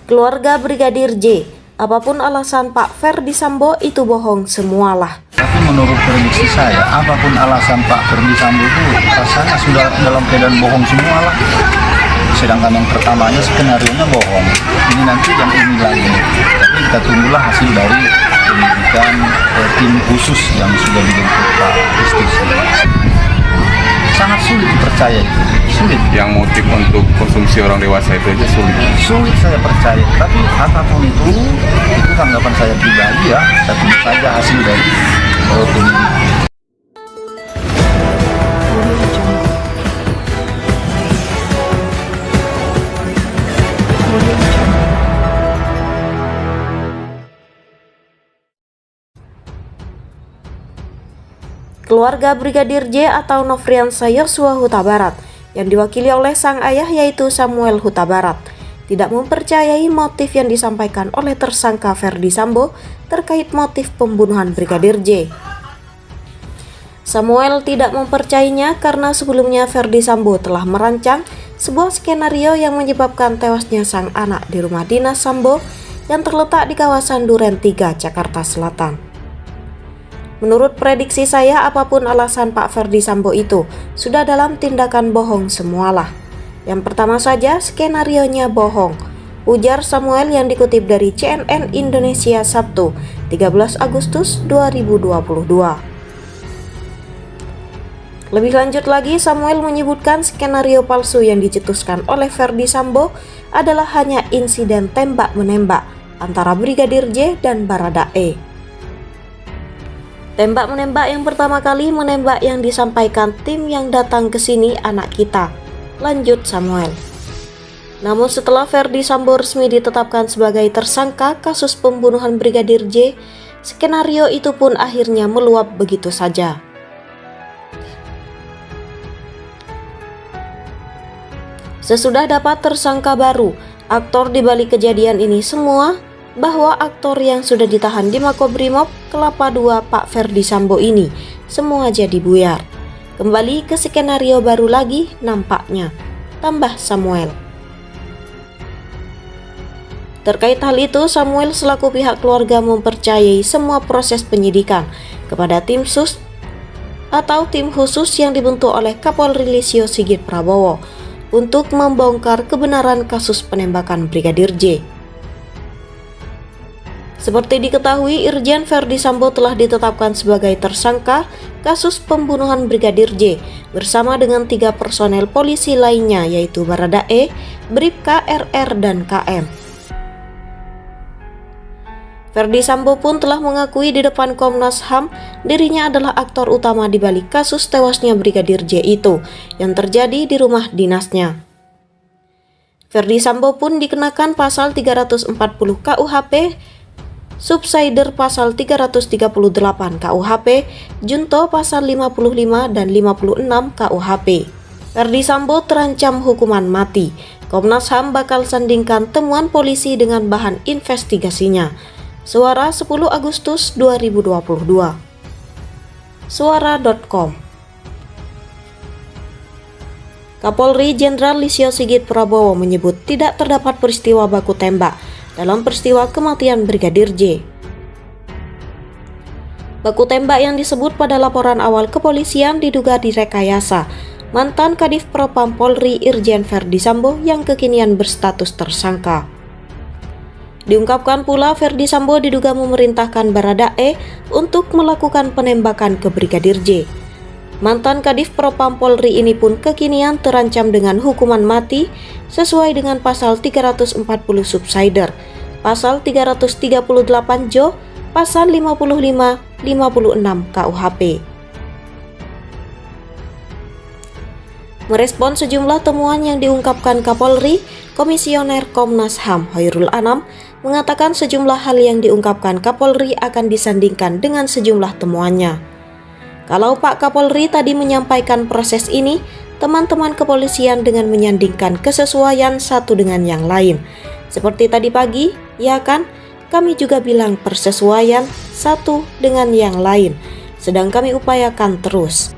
Keluarga Brigadir J, apapun alasan Pak Ferdi Sambo itu bohong semualah. Tapi menurut prediksi saya, apapun alasan Pak Ferdi Sambo itu rasanya sudah dalam keadaan bohong semualah. Sedangkan yang pertamanya skenario-nya bohong. Ini nanti yang ini lagi. Tapi kita tunggulah hasil dari penyidikan tim khusus yang sudah dibentuk Pak Justisi. Sangat sulit dipercaya itu, sulit. Yang motif untuk konsumsi orang dewasa itu aja sulit. Sulit saya percaya, tapi apapun itu tanggapan saya pribadi ya, tapi saja hasil dari penyidikan. Keluarga Brigadir J atau Nofriansah Yosua Huta Barat yang diwakili oleh sang ayah yaitu Samuel Huta Barat tidak mempercayai motif yang disampaikan oleh tersangka Ferdi Sambo terkait motif pembunuhan Brigadir J. Samuel tidak mempercayainya karena sebelumnya Ferdi Sambo telah merancang sebuah skenario yang menyebabkan tewasnya sang anak di rumah dinas Sambo yang terletak di kawasan Duren 3, Jakarta Selatan. Menurut prediksi saya, apapun alasan Pak Ferdi Sambo itu sudah dalam tindakan bohong semualah. Yang pertama saja, skenarionya bohong, ujar Samuel yang dikutip dari CNN Indonesia Sabtu 13 Agustus 2022. Lebih lanjut lagi, Samuel menyebutkan skenario palsu yang dicetuskan oleh Ferdi Sambo adalah hanya insiden tembak-menembak antara Brigadir J dan Baradae. Tembak-menembak yang pertama kali menembak yang disampaikan tim yang datang ke sini anak kita, lanjut Samuel. Namun setelah Ferdi Sambo resmi ditetapkan sebagai tersangka kasus pembunuhan Brigadir J, skenario itu pun akhirnya meluap begitu saja. Sesudah dapat tersangka baru, aktor di balik kejadian ini semua, bahwa aktor yang sudah ditahan di Makobrimob Kelapa II Pak Ferdi Sambo ini semua jadi buyar. Kembali ke skenario baru lagi nampaknya, tambah Samuel. Terkait hal itu, Samuel selaku pihak keluarga mempercayai semua proses penyidikan kepada tim sus atau tim khusus yang dibentuk oleh Kapolri Listio Sigit Prabowo untuk membongkar kebenaran kasus penembakan Brigadir J. Seperti diketahui, Irjen Ferdi Sambo telah ditetapkan sebagai tersangka kasus pembunuhan Brigadir J bersama dengan 3 personel polisi lainnya yaitu Baradae, Bribka, RR, dan KM. Ferdi Sambo pun telah mengakui di depan Komnas HAM dirinya adalah aktor utama di balik kasus tewasnya Brigadir J itu yang terjadi di rumah dinasnya. Ferdi Sambo pun dikenakan pasal 340 KUHP, Subsider pasal 338 KUHP, Junto pasal 55 dan 56 KUHP. Ferdi Sambo terancam hukuman mati. Komnas HAM bakal sandingkan temuan polisi dengan bahan investigasinya. Suara 10 Agustus 2022. Suara.com. Kapolri Jenderal Listio Sigit Prabowo menyebut tidak terdapat peristiwa baku tembak dalam peristiwa kematian Brigadir J. Baku tembak yang disebut pada laporan awal kepolisian diduga direkayasa mantan Kadif Propam Polri Irjen Ferdi Sambo yang kekinian berstatus tersangka. Diungkapkan pula Ferdi Sambo diduga memerintahkan Baradae untuk melakukan penembakan ke Brigadir J. Mantan Kadif Propam Polri ini pun kekinian terancam dengan hukuman mati sesuai dengan pasal 340 Subsider, pasal 338 Jo, pasal 55, 56 KUHP. Merespon sejumlah temuan yang diungkapkan Kapolri, Komisioner Komnas HAM Hoirul Anam mengatakan sejumlah hal yang diungkapkan Kapolri akan disandingkan dengan sejumlah temuannya. Kalau Pak Kapolri tadi menyampaikan proses ini, teman-teman kepolisian dengan menyandingkan kesesuaian satu dengan yang lain. Seperti tadi pagi, ya kan? Kami juga bilang persesuaian satu dengan yang lain, sedang kami upayakan terus.